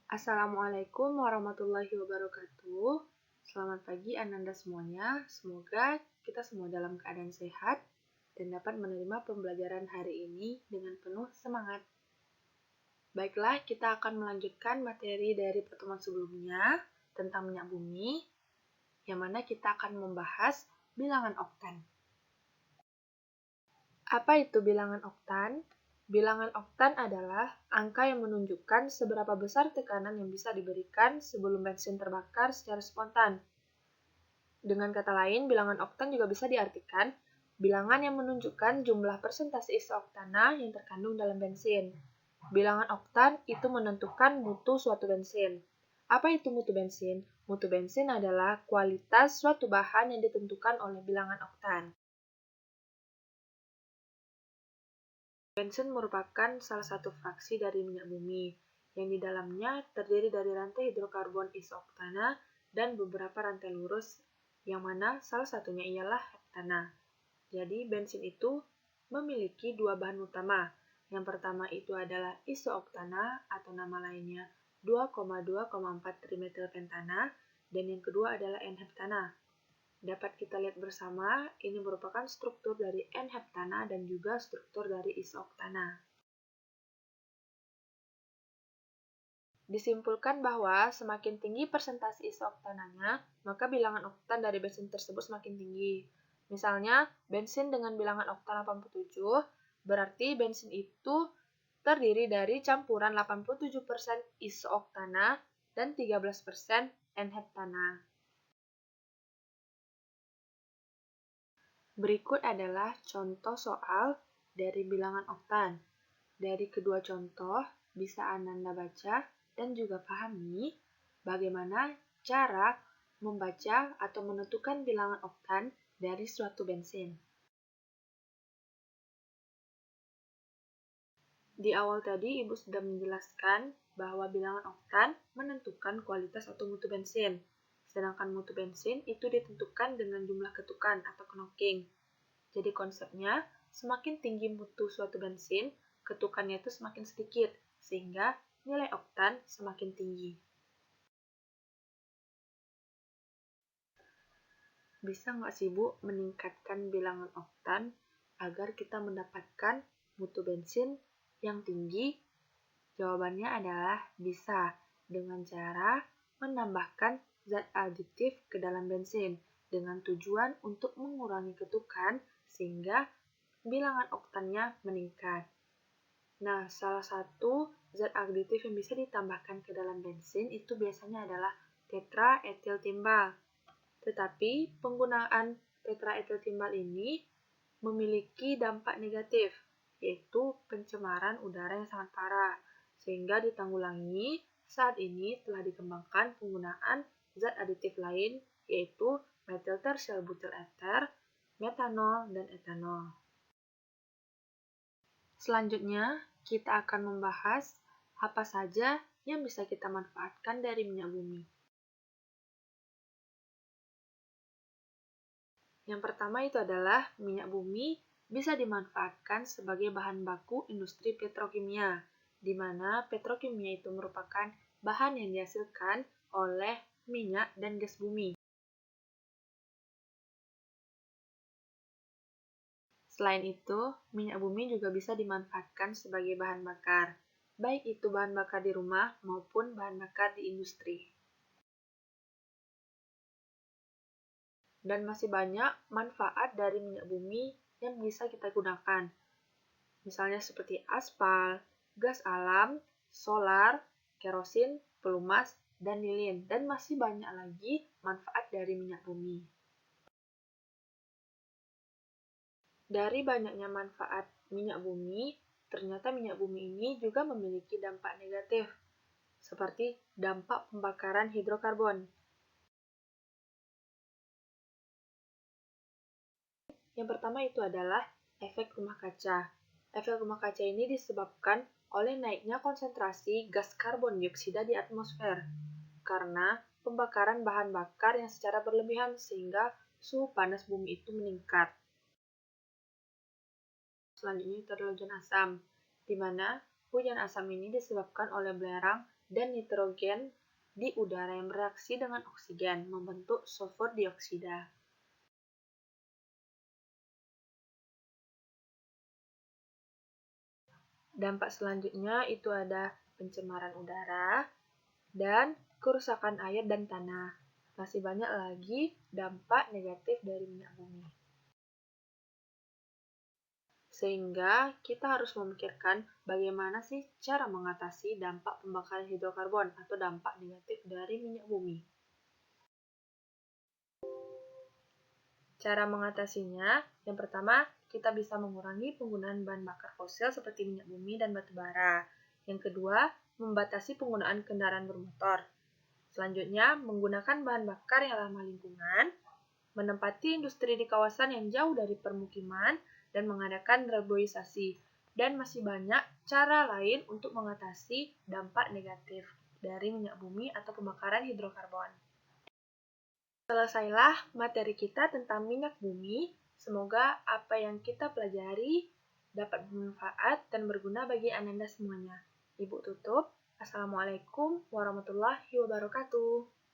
Assalamualaikum warahmatullahi wabarakatuh. Selamat pagi Ananda semuanya. Semoga kita semua dalam keadaan sehat dan dapat menerima pembelajaran hari ini dengan penuh semangat. Baiklah, kita akan melanjutkan materi dari pertemuan sebelumnya tentang minyak bumi, yang mana kita akan membahas bilangan oktan. Apa itu bilangan oktan? Bilangan oktan adalah angka yang menunjukkan seberapa besar tekanan yang bisa diberikan sebelum bensin terbakar secara spontan. Dengan kata lain, bilangan oktan juga bisa diartikan bilangan yang menunjukkan jumlah persentase iso-oktana yang terkandung dalam bensin. Bilangan oktan itu menentukan mutu suatu bensin. Apa itu mutu bensin? Mutu bensin adalah kualitas suatu bahan yang ditentukan oleh bilangan oktan. Bensin merupakan salah satu fraksi dari minyak bumi, yang di dalamnya terdiri dari rantai hidrokarbon iso-oktana dan beberapa rantai lurus, yang mana salah satunya ialah heptana. Jadi, bensin itu memiliki dua bahan utama. Yang pertama itu adalah iso-oktana atau nama lainnya 2,2,4 trimethylpentana, dan yang kedua adalah N-heptana. Dapat kita lihat bersama, ini merupakan struktur dari N-heptana dan juga struktur dari iso-oktana. Disimpulkan bahwa semakin tinggi persentase iso-oktananya, maka bilangan oktan dari bensin tersebut semakin tinggi. Misalnya, bensin dengan bilangan oktan 87, berarti bensin itu terdiri dari campuran 87% iso-oktana dan 13% N-heptana. Berikut adalah contoh soal dari bilangan oktan. Dari kedua contoh, bisa Ananda baca dan juga pahami bagaimana cara membaca atau menentukan bilangan oktan dari suatu bensin. Di awal tadi, Ibu sudah menjelaskan bahwa bilangan oktan menentukan kualitas atau mutu bensin. Sedangkan mutu bensin itu ditentukan dengan jumlah ketukan atau knocking. Jadi konsepnya, semakin tinggi mutu suatu bensin, ketukannya itu semakin sedikit, sehingga nilai oktan semakin tinggi. Bisa nggak sih Bu meningkatkan bilangan oktan agar kita mendapatkan mutu bensin yang tinggi? Jawabannya adalah bisa, dengan cara menambahkan zat aditif ke dalam bensin dengan tujuan untuk mengurangi ketukan sehingga bilangan oktannya meningkat. Nah, salah satu zat aditif yang bisa ditambahkan ke dalam bensin itu biasanya adalah tetraetiltimbal. Tetapi penggunaan tetraetiltimbal ini memiliki dampak negatif, yaitu pencemaran udara yang sangat parah. Sehingga ditanggulangi, saat ini telah dikembangkan penggunaan zat aditif lain, yaitu metiltersialbutyl ether, metanol, dan etanol. Selanjutnya, kita akan membahas apa saja yang bisa kita manfaatkan dari minyak bumi. Yang pertama itu adalah minyak bumi bisa dimanfaatkan sebagai bahan baku industri petrokimia, di mana petrokimia itu merupakan bahan yang dihasilkan oleh minyak dan gas bumi. Selain itu, minyak bumi juga bisa dimanfaatkan sebagai bahan bakar, baik itu bahan bakar di rumah maupun bahan bakar di industri. Dan masih banyak manfaat dari minyak bumi yang bisa kita gunakan. Misalnya seperti aspal, gas alam, solar, kerosin, pelumas, dan lilin. Dan masih banyak lagi manfaat dari minyak bumi. Dari banyaknya manfaat minyak bumi, ternyata minyak bumi ini juga memiliki dampak negatif, seperti dampak pembakaran hidrokarbon. Yang pertama itu adalah efek rumah kaca. Efek rumah kaca ini disebabkan oleh naiknya konsentrasi gas karbon dioksida di atmosfer karena pembakaran bahan bakar yang secara berlebihan sehingga suhu panas bumi itu meningkat. Selanjutnya itu adalah hujan asam, di mana hujan asam ini disebabkan oleh belerang dan nitrogen di udara yang bereaksi dengan oksigen, membentuk sulfur dioksida. Dampak selanjutnya itu ada pencemaran udara dan kerusakan air dan tanah. Masih banyak lagi dampak negatif dari minyak bumi. Sehingga kita harus memikirkan bagaimana sih cara mengatasi dampak pembakaran hidrokarbon atau dampak negatif dari minyak bumi. Cara mengatasinya, yang pertama, kita bisa mengurangi penggunaan bahan bakar fosil seperti minyak bumi dan batu bara. Yang kedua, membatasi penggunaan kendaraan bermotor. Selanjutnya, menggunakan bahan bakar yang ramah lingkungan, menempati industri di kawasan yang jauh dari permukiman, dan mengadakan reboisasi. Dan masih banyak cara lain untuk mengatasi dampak negatif dari minyak bumi atau pembakaran hidrokarbon. Selesailah materi kita tentang minyak bumi. Semoga apa yang kita pelajari dapat bermanfaat dan berguna bagi Ananda semuanya. Ibu tutup. Assalamualaikum warahmatullahi wabarakatuh.